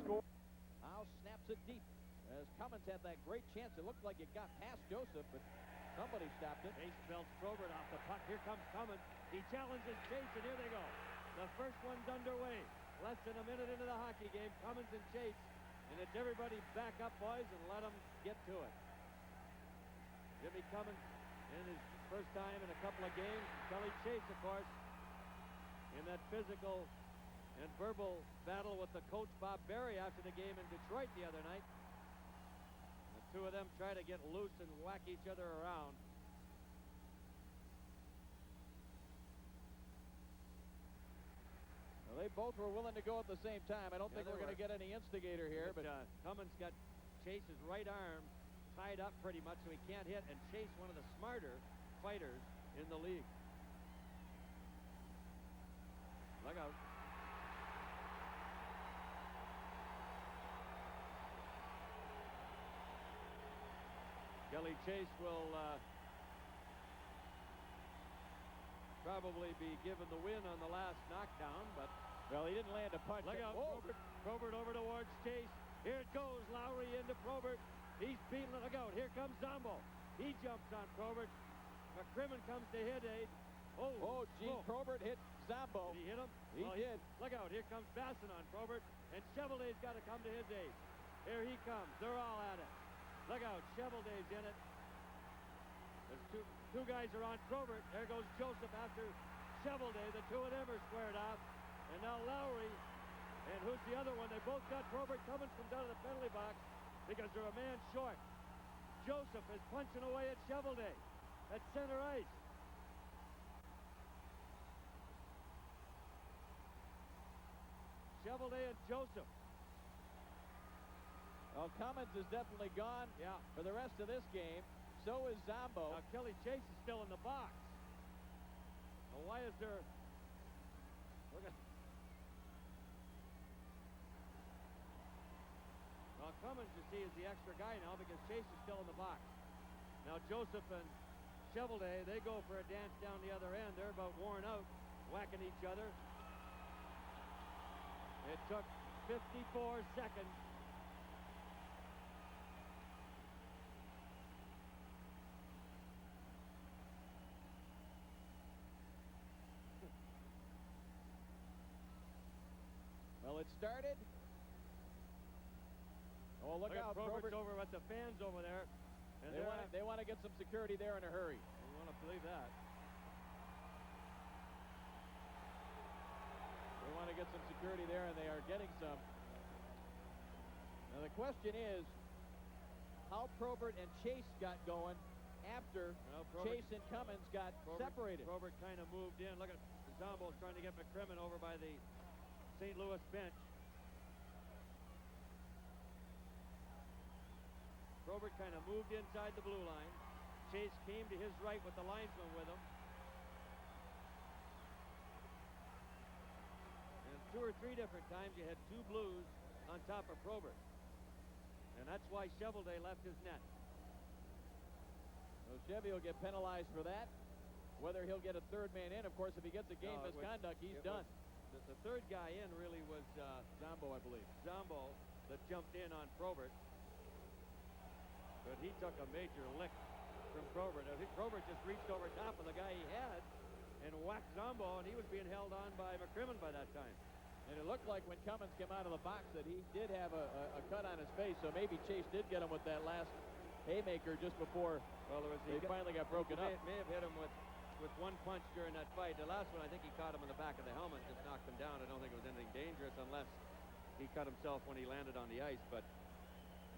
score. Howe snaps it deep as Cummins had that great chance. It looked like it got past Joseph, but somebody stopped it. Chase belts Probert off the puck. Here comes Cummins. He challenges Chase, and here they go. The first one's underway. Less than a minute into the hockey game, Cummins and Chase. And it's everybody back up, boys, and let them get to it. Jimmy Cummins in his first time in a couple of games. Kelly Chase, of course, in that physical and verbal battle with the coach, Bob Berry, after the game in Detroit the other night. The two of them try to get loose and whack each other around. Well, they both were willing to go at the same time. I don't think we're going to get any instigator here. But Cummins got Chase's right arm tied up pretty much so he can't hit, and Chase, one of the smarter fighters in the league. Look out. Kelly Chase will probably be given the win on the last knockdown, but well, he didn't land a punch. Look out, Probert over towards Chase. Here it goes, Lowry into Probert. He's beating it. Look out, here comes Zombo. He jumps on Probert. McCrimmon comes to Hedican. Oh, gee, Probert hit Zombo. Did he hit him? He did. Look out, here comes Bassen on Probert, and Cheveldae's got to come to his aid. Here he comes. They're all at it. Look out, Cheveldae's in it. There's two guys are on Probert. There goes Joseph after Cheveldae. The two of them are squared off. And now Lowry. And who's the other one? They both got Probert. Cummins comes out of the penalty box because they're a man short. Joseph is punching away at Cheveldae at center ice. Cheveldae and Joseph. Well, Cummins is definitely gone for the rest of this game. So is Zombo. Now, Kelly Chase is still in the box. Now, why is there... Look at... Well, Cummins, you see, is the extra guy now because Chase is still in the box. Now, Joseph and Cheveldae, they go for a dance down the other end. They're about worn out, whacking each other. It took 54 seconds. Well, it started. Oh, look out. Probert's over with the fans over there. And they want to get some security there in a hurry. You want to believe that. They want to get some security there, and they are getting some. Now, the question is how Probert and Chase got going after Chase and Cummins got separated. Probert kind of moved in. Look at Zombo trying to get McCrimmon over by the St. Louis bench. Probert kind of moved inside the blue line. Chase came to his right with the linesman with him. And 2 or 3 different times you had 2 blues on top of Probert. And that's why Cheveldae left his net. So Chevy will get penalized for that. Whether he'll get a third man in, of course, if he gets a game misconduct, he's done. The third guy in really was Zombo, I believe. Zombo that jumped in on Probert. But he took a major lick from Probert. Probert just reached over top of the guy he had and whacked Zombo, and he was being held on by McCrimmon by that time. And it looked like when Cummins came out of the box that he did have a cut on his face, so maybe Chase did get him with that last haymaker just before they finally got broken up. May have hit him with one punch during that fight. The last one, I think he caught him in the back of the helmet, just knocked him down. I don't think it was anything dangerous unless he cut himself when he landed on the ice. But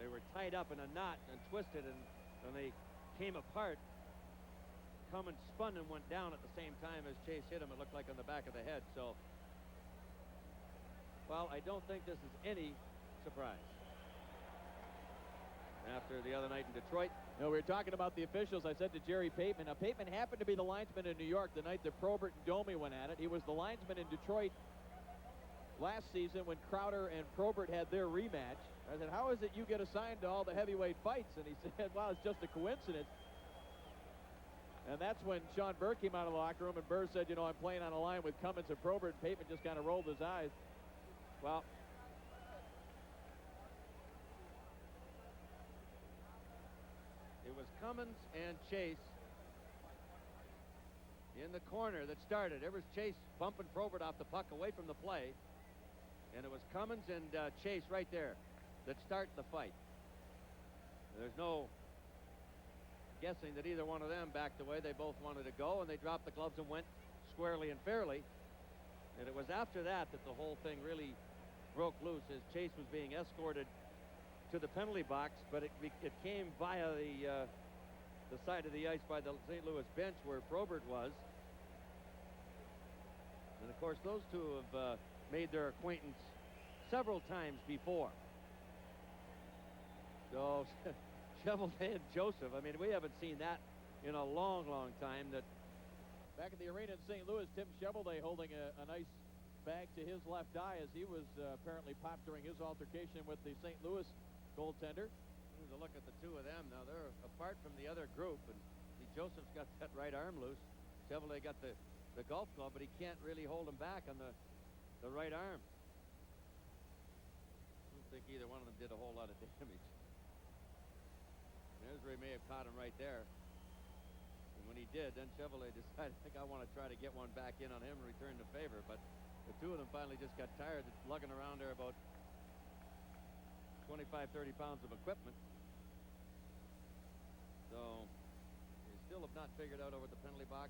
they were tied up in a knot and twisted, and when they came apart, Cummins spun and went down at the same time as Chase hit him. It looked like on the back of the head. So, well, I don't think this is any surprise. After the other night in Detroit. No, we were talking about the officials. I said to Jerry Pateman. Now, Pateman happened to be the linesman in New York the night that Probert and Domi went at it. He was the linesman in Detroit last season when Crowder and Probert had their rematch. I said, how is it you get assigned to all the heavyweight fights? And he said, well, it's just a coincidence. And that's when Shawn Burr came out of the locker room, and Burr said, you know, I'm playing on a line with Cummins and Probert, and Pateman just kind of rolled his eyes. Well, Cummins and Chase in the corner that started. There was Chase bumping Probert off the puck away from the play. And it was Cummins and Chase right there that start the fight. There's no guessing that either one of them backed away. They both wanted to go, and they dropped the gloves and went squarely and fairly. And it was after that that the whole thing really broke loose as Chase was being escorted to the penalty box, but it came via the side of the ice by the St. Louis bench where Probert was. And of course, those two have made their acquaintance several times before. So Cheveldae and Joseph, I mean, we haven't seen that in a long, long time. That back in the arena in St. Louis, Tim Cheveldae holding a nice bag to his left eye as he was apparently popped during his altercation with the St. Louis goaltender. Here's a look at the two of them. Now they're apart from the other group, and see, Joseph's got that right arm loose. Cheveldae got the golf club, but he can't really hold him back on the right arm. I don't think either one of them did a whole lot of damage. There's where he may have caught him right there. And when he did, then Cheveldae decided, I think I want to try to get one back in on him and return the favor. But the two of them finally just got tired of lugging around there about 25, 30 pounds of equipment. So they still have not figured out over at the penalty box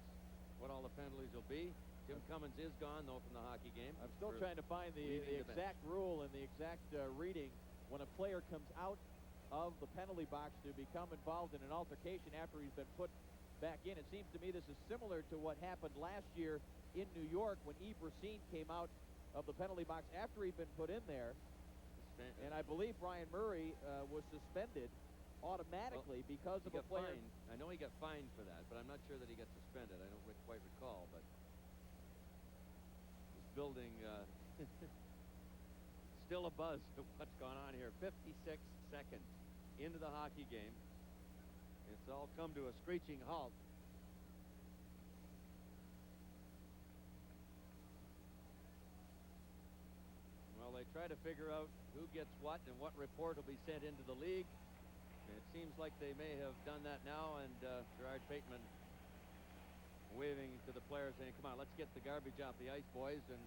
what all the penalties will be. Jim Cummins is gone, though, from the hockey game. I'm still trying to find the exact rule and the exact reading when a player comes out of the penalty box to become involved in an altercation after he's been put back in. It seems to me this is similar to what happened last year in New York when Yves Racine came out of the penalty box after he'd been put in there. And I believe Brian Murray was suspended automatically because of a player. Fined. I know he got fined for that, but I'm not sure that he got suspended. I don't quite recall, but this building still a buzz of what's gone on here. 56 seconds into the hockey game. It's all come to a screeching halt. Well, they try to figure out who gets what and what report will be sent into the league. And it seems like they may have done that now, and Gerard Bateman waving to the players saying, come on, let's get the garbage off the ice, boys. And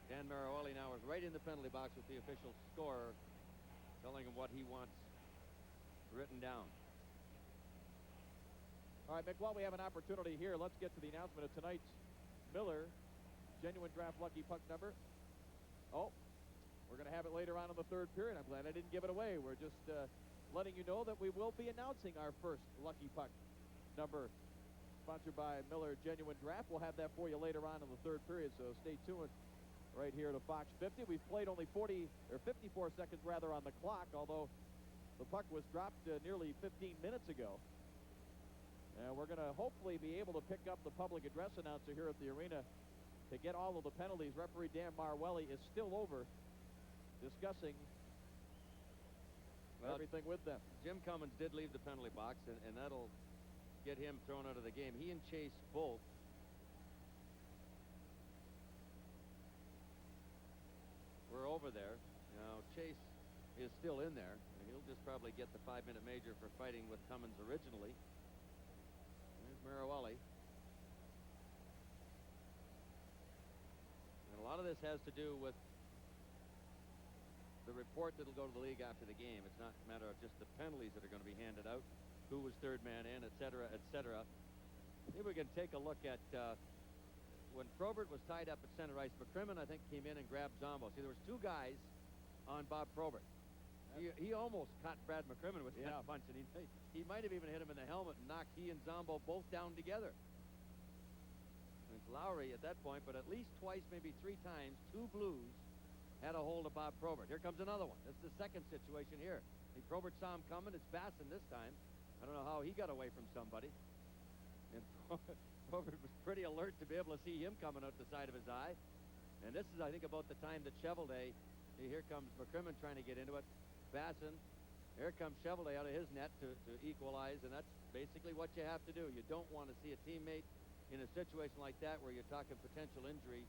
Dan Marawali now is right in the penalty box with the official scorer telling him what he wants written down. All right, Mick, while we have an opportunity here, let's get to the announcement of tonight's Miller genuine draft lucky puck number. Oh, we're going to have it later on in the third period. I'm glad I didn't give it away. We're just letting you know that we will be announcing our first lucky puck number sponsored by Miller Genuine Draft. We'll have that for you later on in the third period, so stay tuned right here to Fox 50. We've played only 54 seconds rather on the clock, although the puck was dropped nearly 15 minutes ago. And we're going to hopefully be able to pick up the public address announcer here at the arena to get all of the penalties. Referee Dan Marwelli is still over discussing everything with them. Jim Cummins did leave the penalty box, and that'll get him thrown out of the game. He and Chase both were over there. Now, Chase is still in there, and he'll just probably get the 5-minute major for fighting with Cummins originally. There's Marawali. And a lot of this has to do with the report that'll go to the league after the game. It's not a matter of just the penalties that are going to be handed out, who was third man in, et cetera, et cetera. Maybe we can take a look at when Probert was tied up at center ice. McCrimmon, I think, came in and grabbed Zombo. See, there was two guys on Bob Probert. He almost caught Brad McCrimmon with that punch, and he might have even hit him in the helmet and knocked he and Zombo both down together. And it's Lowry at that point, but at least twice, maybe three times, two Blues had a hold of Bob Probert. Here comes another one. This is the second situation here. See, Probert saw him coming. It's Bassen this time. I don't know how he got away from somebody. And Probert was pretty alert to be able to see him coming out the side of his eye. And this is, I think, about the time that Cheveldae, here comes McCrimmon trying to get into it. Bassen, here comes Cheveldae out of his net to equalize, and that's basically what you have to do. You don't want to see a teammate in a situation like that where you're talking potential injury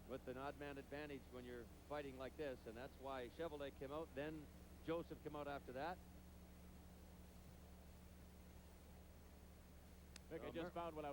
with an odd man advantage when you're fighting like this, and that's why Cheveldae came out. Then Joseph came out after that. Vic, I just found what I